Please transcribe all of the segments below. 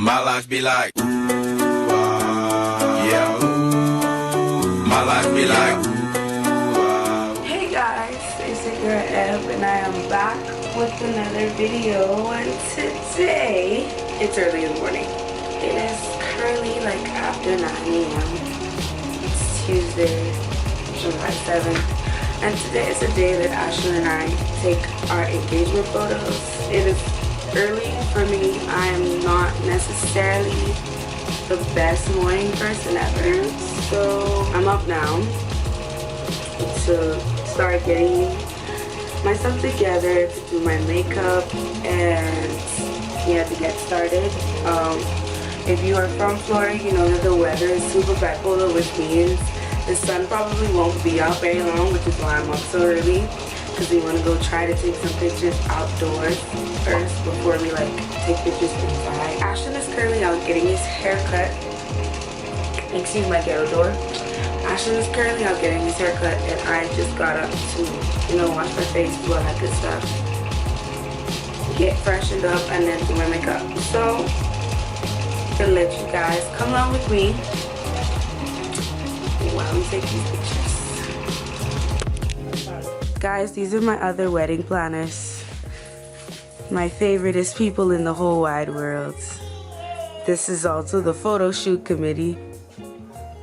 My life be like, ooh, yeah, ooh. My life be like, ooh, hey guys, it's your girl Eb, and I am back with another video. And today, it's early in the morning. It is currently like after 9 a.m. It's Tuesday, July 7th. And today is a day that Ashley and I take our engagement photos. It is early for me. I am not necessarily the best morning person ever. So I'm up now to start getting myself together, to do my makeup, and yeah, to get started. If you are from Florida, you know that the weather is super bipolar, which means the sun probably won't be out very long, which is why I'm up so early, because we want to go try to take some pictures outdoors first before we like take pictures inside. Ashton is currently out getting his hair cut. Excuse my ghetto door. Ashton is currently out getting his hair cut, and I just got up to, you know, wash my face, do all that good stuff, get freshened up, and then do my makeup. So to let you guys come along with me while we take these pictures. Guys, these are my other wedding planners. My favoriteest people in the whole wide world. This is also the photo shoot committee.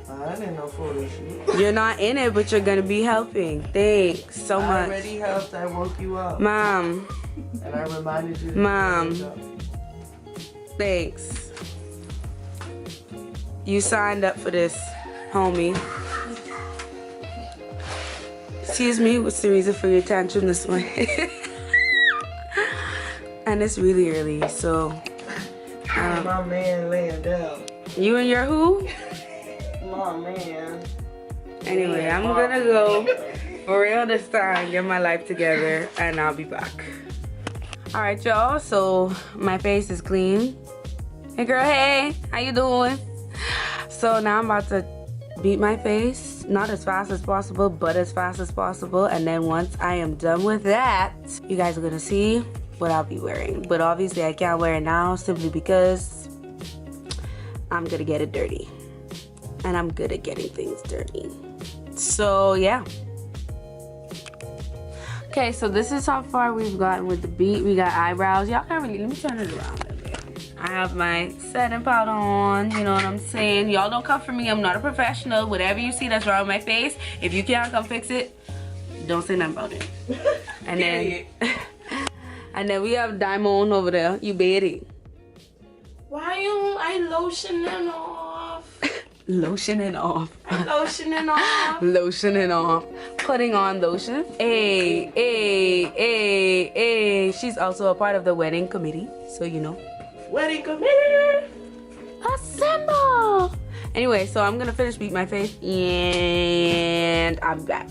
I didn't know photo shoot. You're not in it, but you're gonna be helping. Thanks so much. I already helped. I woke you up. Mom. And I reminded you. Mom. Thanks. You signed up for this, homie. Excuse me, what's the reason for your tantrum this morning? And it's really early, so. My man laying down. You and your who? My man. Anyway, I'm gonna go for real this time, get my life together, and I'll be back. Alright, y'all, so my face is clean. Hey girl, hey, how you doing? So now I'm about to beat my face, not as fast as possible, but as fast as possible. And then once I am done with that, you guys are gonna see what I'll be wearing. But obviously I can't wear it now simply because I'm gonna get it dirty. And I'm good at getting things dirty. So yeah. Okay, so this is how far we've gotten with the beat. We got eyebrows. Y'all can't really, let me turn it around a bit. I have my setting powder on, you know what I'm saying? Y'all don't come for me, I'm not a professional. Whatever you see that's wrong with my face, if you can't come fix it, don't say nothing about it. And then, and then we have Diamond over there. You baby. Why you I lotioning off? Lotioning off. Lotioning off. Lotioning off. Putting on lotion. Hey, hey, hey, hey. She's also a part of the wedding committee, so you know. Wedding committee. Assemble. Anyway, so I'm gonna finish beat my face and I'm back.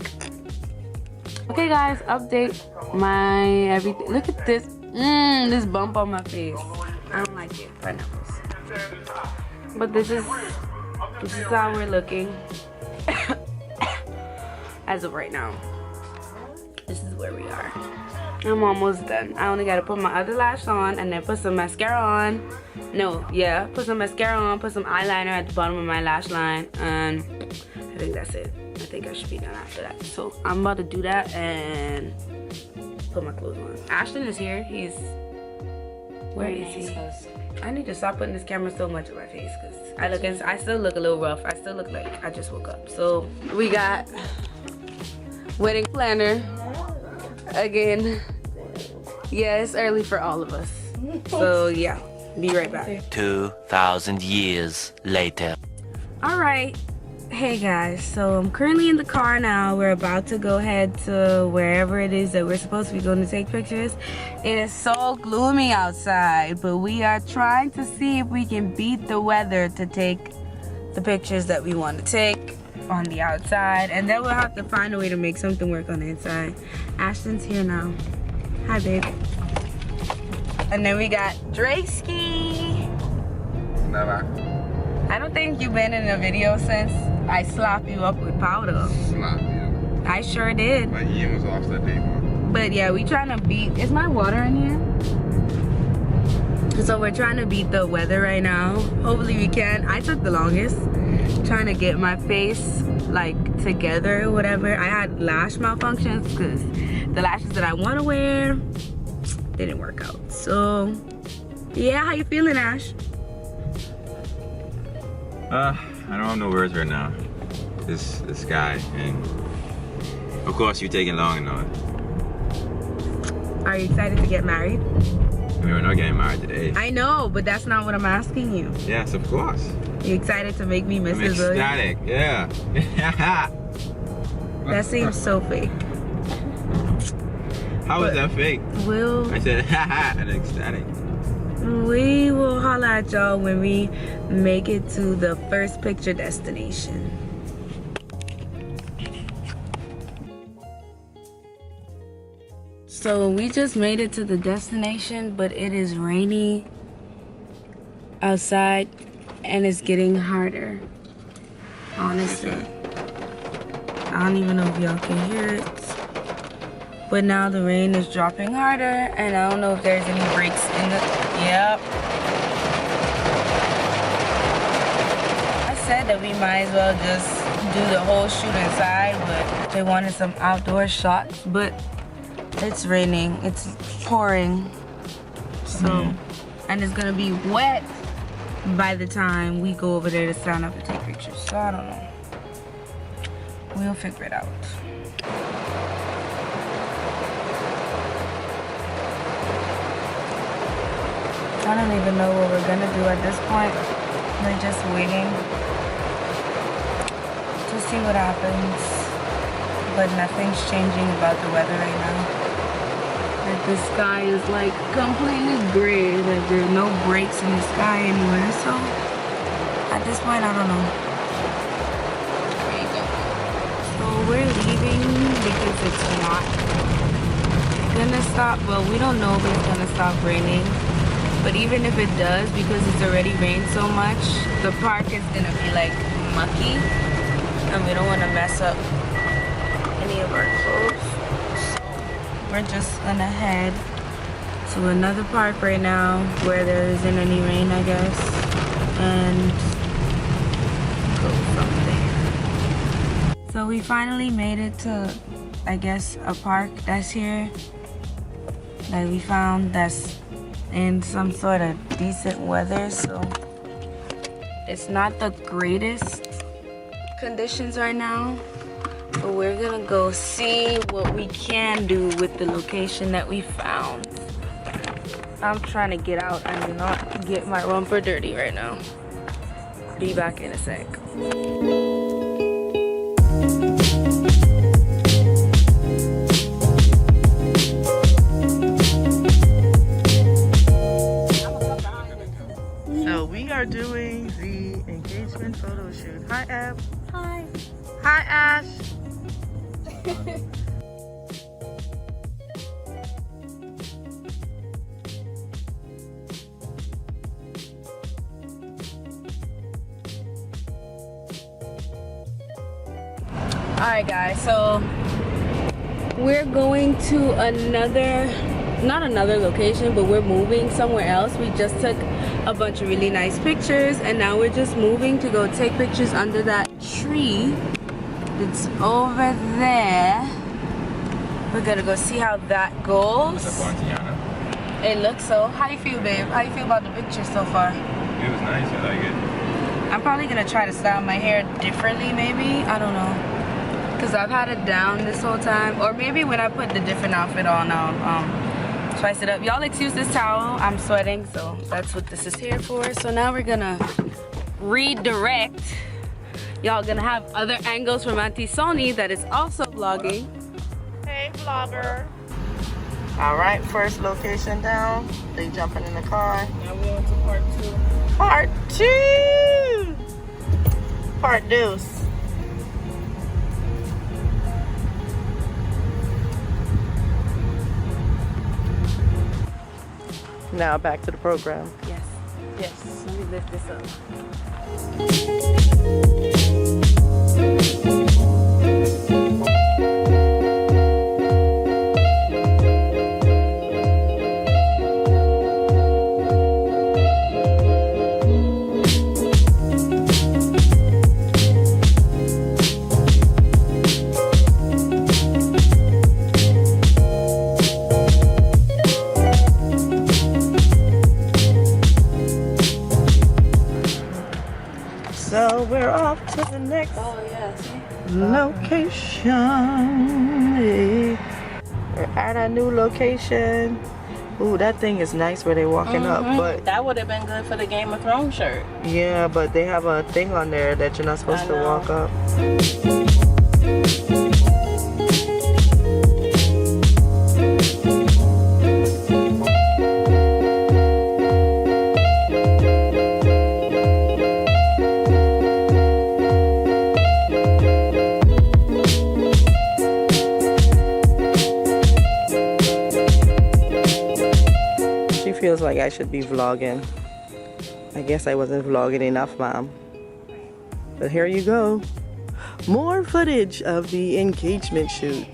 Okay guys, update my everything. Look at this. This bump on my face. I don't like it. Pineapples. But this is how we're looking. As of right now. This is where we are. I'm almost done. I only gotta put my other lash on and then put some mascara on. No, yeah, put some mascara on, put some eyeliner at the bottom of my lash line, and I think that's it. I think I should be done after that. So I'm about to do that and put my clothes on. Ashton is here. He's, where is he? I need to stop putting this camera so much on my face because I still look a little rough. I still look like I just woke up. So we got wedding planner. Again, yeah, it's early for all of us. So yeah, be right back. 2,000 years later. All right, hey guys, so I'm currently in the car now. We're about to go head to wherever it is that we're supposed to be going to take pictures. It is so gloomy outside, but we are trying to see if we can beat the weather to take the pictures that we want to take on the outside, and then we'll have to find a way to make something work on the inside. Ashton's here now. Hi babe. And then we got Drakey. Never. I don't think you've been in a video since I slap you up with powder. Slap you. I sure did. My yin was off that day, man. But yeah, we trying to beat, is my water in here? So we're trying to beat the weather right now. Hopefully we can. I took the longest trying to get my face like together or whatever. I had lash malfunctions because the lashes that I want to wear didn't work out. So yeah, how you feeling, Ash? I don't have no words right now. This guy, and of course you're taking long and all. Are you excited to get married? I mean, we're not getting married today. I know, but that's not what I'm asking you. Yes, of course. You excited to make me I'm Mrs. Williams? ecstatic, yeah. That seems so fake. How is that fake? I said, and ecstatic. We will holler at y'all when we make it to the first picture destination. So we just made it to the destination, but it is rainy outside and it's getting harder. Honestly. I don't even know if y'all can hear it. But now the rain is dropping harder and I don't know if there's any breaks in the... Yep. I said that we might as well just do the whole shoot inside, but they wanted some outdoor shots, but it's raining, it's pouring. So, and it's gonna be wet by the time we go over there to stand up and take pictures. So I don't know. We'll figure it out. I don't even know what we're gonna do at this point. We're just waiting to see what happens. But nothing's changing about the weather right now. Like the sky is like completely gray. Like there's no breaks in the sky anywhere. So at this point, I don't know. So we're leaving because it's not gonna stop. Well, we don't know if it's gonna stop raining. But even if it does, because it's already rained so much, the park is gonna be like mucky, and we don't want to mess up any of our clothes. So we're just gonna head to another park right now where there isn't any rain, I guess, and go from there. So we finally made it to, I guess, a park that's here that we found that's in some sort of decent weather. So it's not the greatest conditions right now, but we're gonna go see what we can do with the location that we found. I'm trying to get out and do not get my romper dirty right now. Be back in a sec. We are doing the engagement photo shoot. Hi, Ab. Hi. Hi, Ash. Alright guys, so we're going to not another location, but we're moving somewhere else. We just took a bunch of really nice pictures and now we're just moving to go take pictures under that tree that's over there. We're gonna go see how that goes. It looks so. How you feel, babe? How you feel about the picture so far? It was nice, I like it. I'm probably gonna try to style my hair differently, maybe. I don't know, because I've had it down this whole time. Or maybe when I put the different outfit on, spice it up. Y'all excuse this towel, I'm sweating, so that's what this is here for. So now we're gonna redirect. Y'all gonna have other angles from Auntie Sony that is also vlogging. Hey, vlogger. All right, first location down. They jumping in the car. Now we're on to part 2. Part 2. Part deuce. Now back to the program. Yes. Yes. Let me lift this up. So we're off to the next location. We're at our new location. Ooh, that thing is nice where they're walking up, but that would have been good for the Game of Thrones shirt. yeah, but they have a thing on there that you're not supposed to walk up. Feels like I should be vlogging. I guess I wasn't vlogging enough, Mom. But here you go. More footage of the engagement shoot.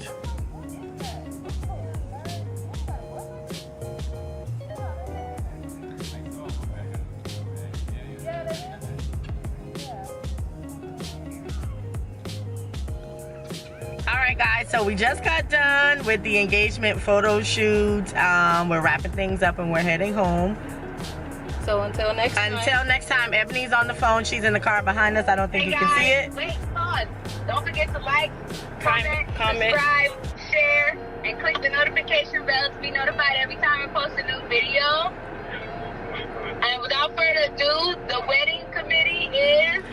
Alright guys, so we just got done with the engagement photo shoot. We're wrapping things up and we're heading home. So until next time, Ebony's on the phone. She's in the car behind us. I don't think you can see it. Wait, hold on. Don't forget to like, comment, subscribe, share, and click the notification bell to be notified every time I post a new video. And without further ado, the wedding committee is